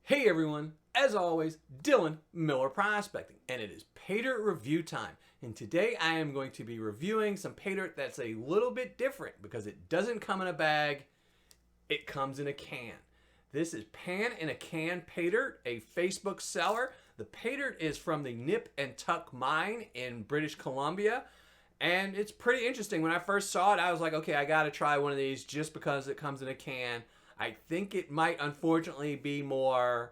Hey everyone, as always, Dylan Miller Prospecting, and it is Paydirt review time. And today I am going to be reviewing some Paydirt that's a little bit different because it doesn't come in a bag, it comes in a can. This is Pan in a Can Paydirt, a Facebook seller. The Paydirt is from the Nip and Tuck mine in British Columbia. And it's pretty interesting. When I first saw it, I was like, okay, I gotta try one of these just because it comes in a can. I think it might unfortunately be more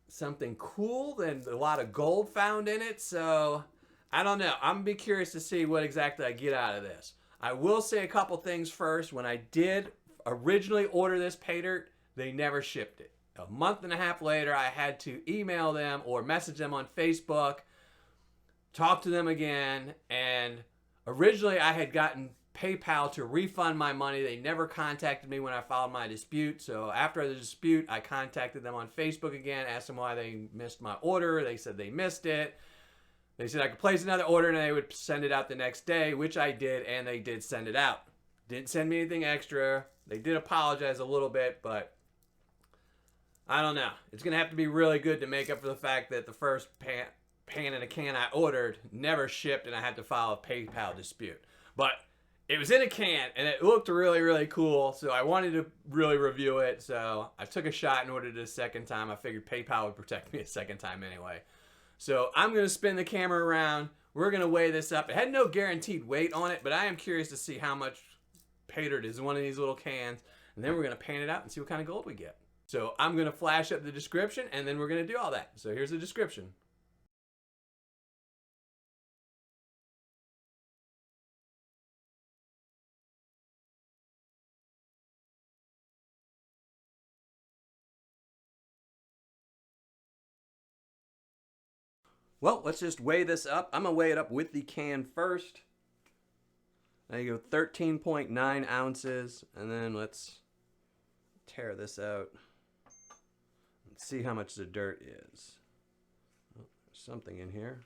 something cool than a lot of gold found in it. So I don't know. I'm gonna be curious to see what exactly I get out of this. I will say a couple things first. When I did originally order this Paydirt, they never shipped it. A month and a half later, I had to email them or message them on Facebook, talk to them again, and originally I had gotten PayPal to refund my money. They never contacted me when I filed my dispute. So after the dispute, I contacted them on Facebook again, asked them why they missed my order. They said they missed it. They said I could place another order and they would send it out the next day, which I did, and they did send it out. Didn't send me anything extra. They did apologize a little bit, but I don't know. It's going to have to be really good to make up for the fact that the first pan in a can I ordered never shipped and I had to file a PayPal dispute. But it was in a can, and it looked really, really cool, so I wanted to really review it, so I took a shot and ordered it a second time. I figured PayPal would protect me a second time anyway. So I'm going to spin the camera around. We're going to weigh this up. It had no guaranteed weight on it, but I am curious to see how much Paydirt is in one of these little cans, and then we're going to pan it out and see what kind of gold we get. So I'm going to flash up the description, and then we're going to do all that. So here's the description. Well, let's just weigh this up. I'm going to weigh it up with the can first. There you go, 13.9 ounces. And then let's tear this out and see how much the dirt is. Oh, there's something in here.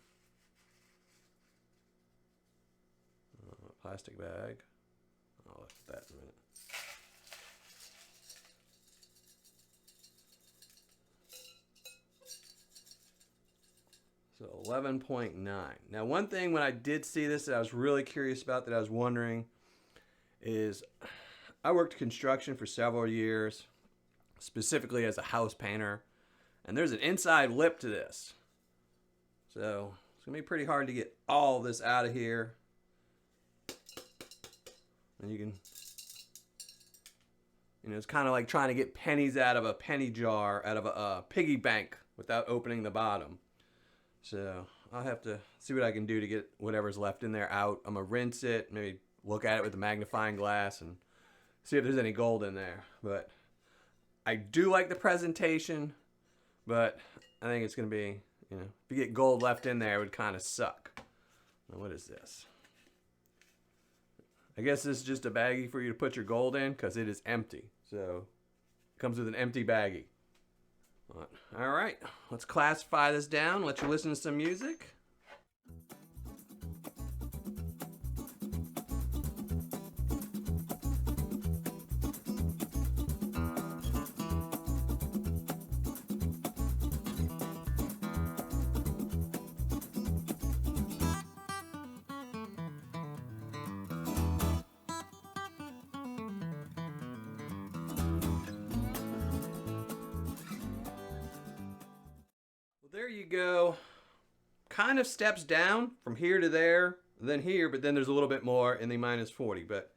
Oh, a plastic bag. I'll look at that in a minute. So 11.9. Now, one thing when I did see this that I was really curious about, that I was wondering, is I worked construction for several years, specifically as a house painter, and there's an inside lip to this. So it's going to be pretty hard to get all this out of here. And you can, it's kind of like trying to get pennies out of a penny jar, out of a piggy bank without opening the bottom. So I'll have to see what I can do to get whatever's left in there out. I'm going to rinse it, maybe look at it with a magnifying glass and see if there's any gold in there. But I do like the presentation, but I think it's going to be, if you get gold left in there, it would kind of suck. Now, what is this? I guess this is just a baggie for you to put your gold in because it is empty. So it comes with an empty baggie. All right, let's classify this down. Let you listen to some music. There you go. Kind of steps down from here to there, then here, but then there's a little bit more in the minus 40. But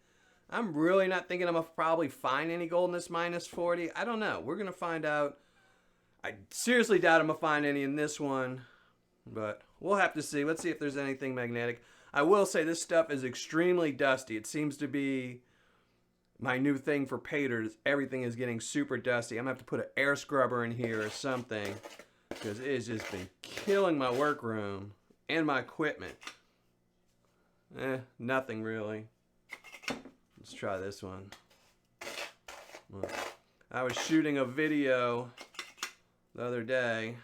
I'm really not thinking I'm going to probably find any gold in this minus 40. I don't know. We're going to find out. I seriously doubt I'm going to find any in this one, but we'll have to see. Let's see if there's anything magnetic. I will say this stuff is extremely dusty. It seems to be my new thing for Paydirt. Everything is getting super dusty. I'm going to have to put an air scrubber in here or something, because it has just been killing my workroom and my equipment. Nothing really. Let's try this one. I was shooting a video the other day.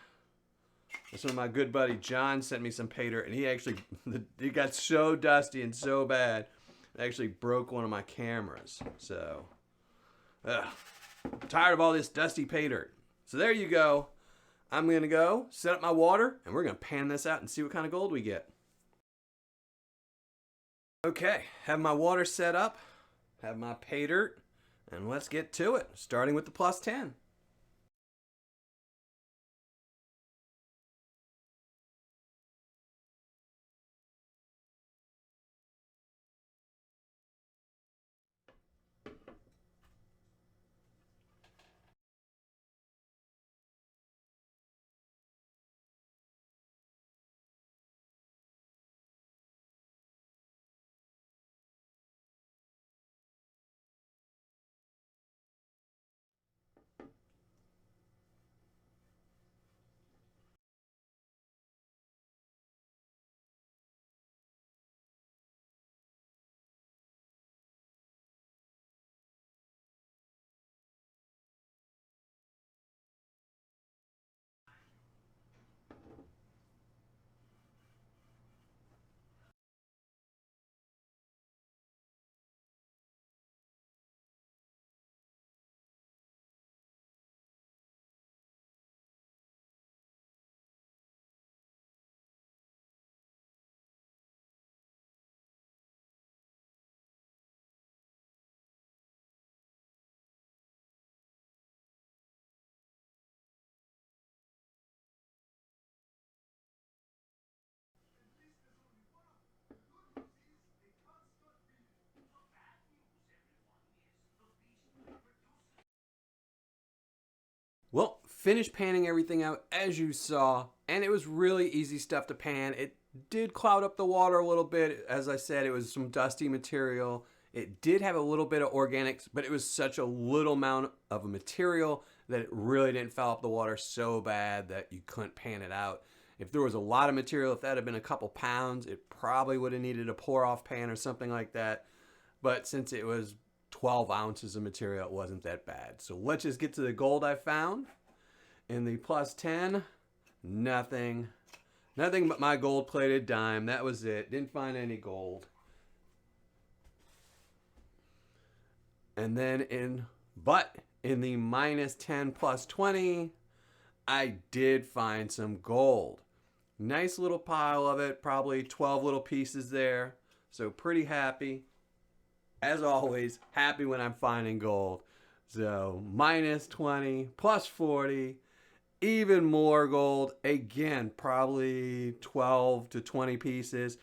Some of my good buddy John sent me some Paydirt, and it got so dusty and so bad, it actually broke one of my cameras. So, tired of all this dusty Paydirt. So there you go. I'm going to go set up my water, and we're going to pan this out and see what kind of gold we get. Okay, have my water set up, have my Paydirt, and let's get to it, starting with the plus 10. Well, finished panning everything out as you saw, and it was really easy stuff to pan. It did cloud up the water a little bit. As I said, it was some dusty material. It did have a little bit of organics, but it was such a little amount of a material that it really didn't foul up the water so bad that you couldn't pan it out. If there was a lot of material, if that had been a couple pounds, it probably would have needed a pour-off pan or something like that. But since it was 12 ounces of material, it wasn't that bad. So let's just get to the gold I found. In the plus 10, nothing but my gold-plated dime. That was it. Didn't find any gold. And then in the minus 10 plus 20, I did find some gold. Nice little pile of it, probably 12 little pieces there. So pretty happy. As always, happy when I'm finding gold. So minus 20, plus 40, even more gold. Again, probably 12 to 20 pieces.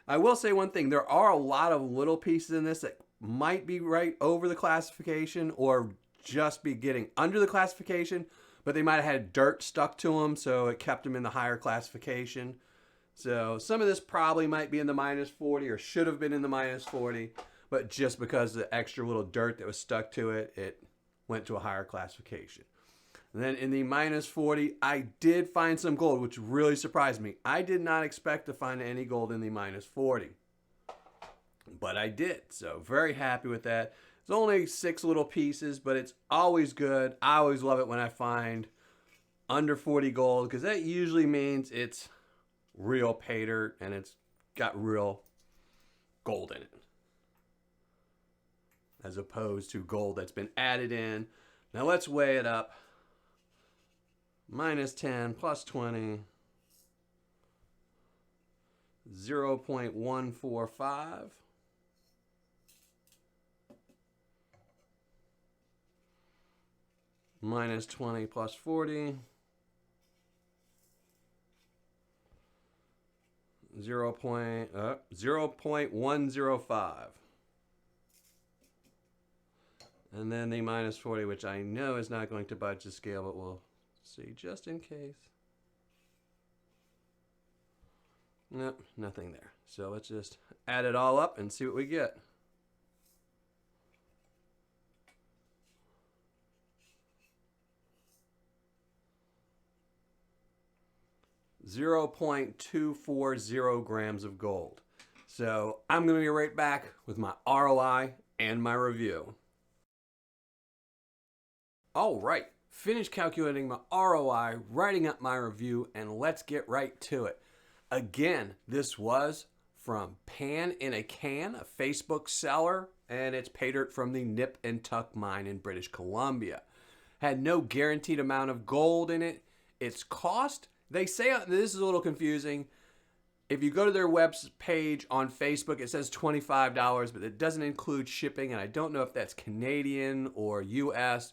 I will say one thing. There are a lot of little pieces in this that might be right over the classification or just be getting under the classification, but they might have had dirt stuck to them, so it kept them in the higher classification. So some of this probably might be in the minus 40 or should have been in the minus 40. But just because of the extra little dirt that was stuck to it, it went to a higher classification. And then in the minus 40, I did find some gold, which really surprised me. I did not expect to find any gold in the minus 40. But I did, so very happy with that. It's only 6 little pieces, but it's always good. I always love it when I find under 40 gold, because that usually means it's real Paydirt and it's got real gold in it, as opposed to gold that's been added in. Now let's weigh it up. Minus 10 plus 20, 0.145. Minus 20 plus 40, 0.105. And then the minus 40, which I know is not going to budge the scale, but we'll see just in case. Nope, nothing there. So let's just add it all up and see what we get. .240 grams of gold. So I'm going to be right back with my ROI and my review. All right, finished calculating my ROI, writing up my review, and let's get right to it. Again, this was from Pan in a Can, a Facebook seller, and it's Paydirt from the Nip and Tuck mine in British Columbia. had no guaranteed amount of gold in it. Its cost, they say, this is a little confusing. If you go to their web page on Facebook, it says $25, but it doesn't include shipping, and I don't know if that's Canadian or US.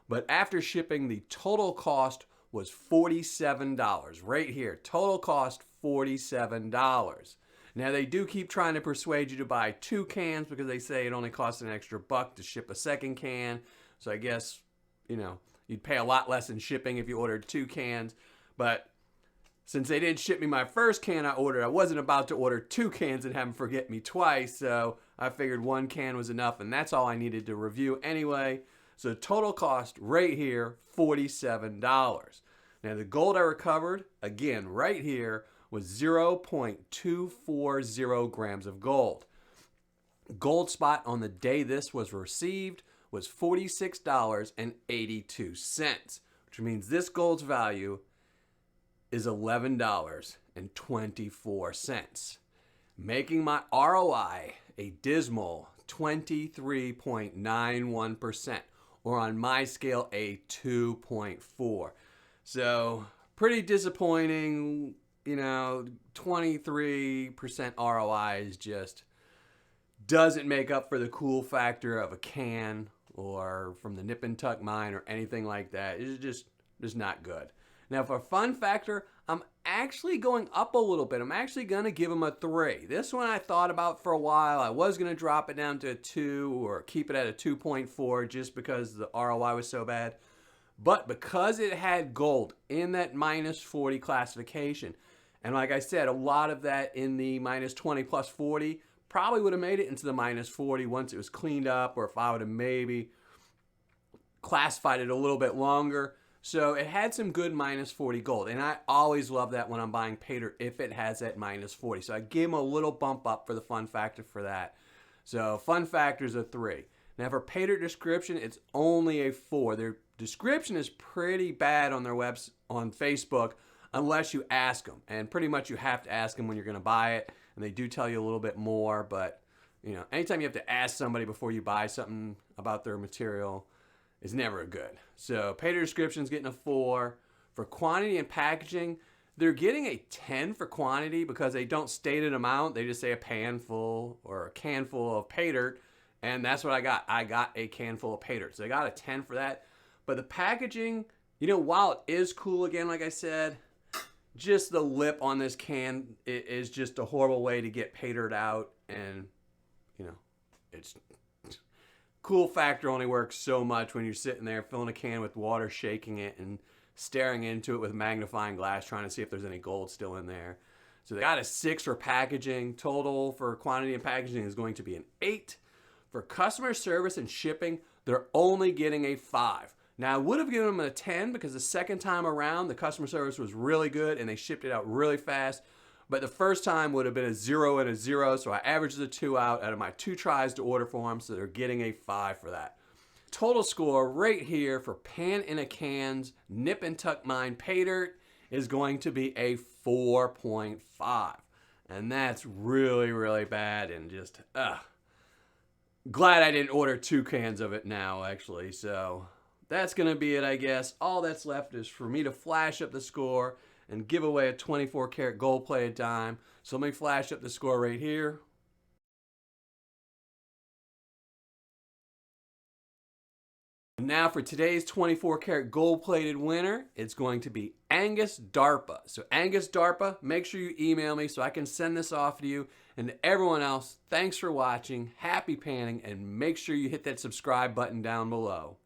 But after shipping, the total cost was $47 right here. Total cost $47. Now, they do keep trying to persuade you to buy 2 cans because they say it only costs an extra $1 to ship a second can. So I guess, you'd pay a lot less in shipping if you ordered 2 cans. But since they didn't ship me my first can I ordered, I wasn't about to order 2 cans and have them forget me twice. So I figured 1 can was enough, and that's all I needed to review anyway. So total cost right here, $47. Now the gold I recovered, again, right here, was 0.240 grams of gold. Gold spot on the day this was received was $46.82, which means this gold's value is $11.24, making my ROI a dismal 23.91%, or on my scale, a 2.4. So pretty disappointing. 23% ROI is just doesn't make up for the cool factor of a can or from the nip and tuck mine or anything like that. It's just not good. Now for fun factor, I'm actually going up a little bit. I'm actually going to give them a 3. This one I thought about for a while. I was going to drop it down to a 2 or keep it at a 2.4 just because the ROI was so bad. But because it had gold in that minus 40 classification, and like I said, a lot of that in the minus 20 plus 40 probably would have made it into the minus 40 once it was cleaned up, or if I would have maybe classified it a little bit longer. So it had some good minus 40 gold, and I always love that when I'm buying Paydirt if it has that minus 40. So I give them a little bump up for the fun factor for that. So fun factor is a 3. Now for Paydirt description, it's only a 4. Their description is pretty bad on their webs on Facebook unless you ask them, and pretty much you have to ask them when you're going to buy it, and they do tell you a little bit more. But anytime you have to ask somebody before you buy something about their material is never good. So Paydirt description is getting a 4. For quantity and packaging, they're getting a 10 for quantity because they don't state an amount. They just say a pan full or a can full of Paydirt, and that's what I got. I got a can full of Paydirt, so I got a 10 for that. But the packaging, while it is cool, again, like I said, just the lip on this can is just a horrible way to get Paydirt out, and it's cool factor only works so much when you're sitting there filling a can with water, shaking it, and staring into it with a magnifying glass, trying to see if there's any gold still in there. So they got a 6 for packaging. Total for quantity and packaging is going to be an 8. For customer service and shipping, they're only getting a 5. Now, I would have given them a 10 because the second time around, the customer service was really good and they shipped it out really fast. But the first time would have been a 0 and a 0, so I averaged the 2 out of my 2 tries to order for them, so they're getting a 5 for that. Total score right here for Pan in a Can's Nip and Tuck Mine Paydirt is going to be a 4.5. And that's really, really bad, and just, glad I didn't order 2 cans of it now, actually. So that's going to be it, I guess. All that's left is for me to flash up the score and give away a 24 karat gold plated dime. So let me flash up the score right here. Now for today's 24 karat gold plated winner, it's going to be Angus Darpa. So Angus Darpa, make sure you email me so I can send this off to you. And to everyone else, thanks for watching, happy panning, and make sure you hit that subscribe button down below.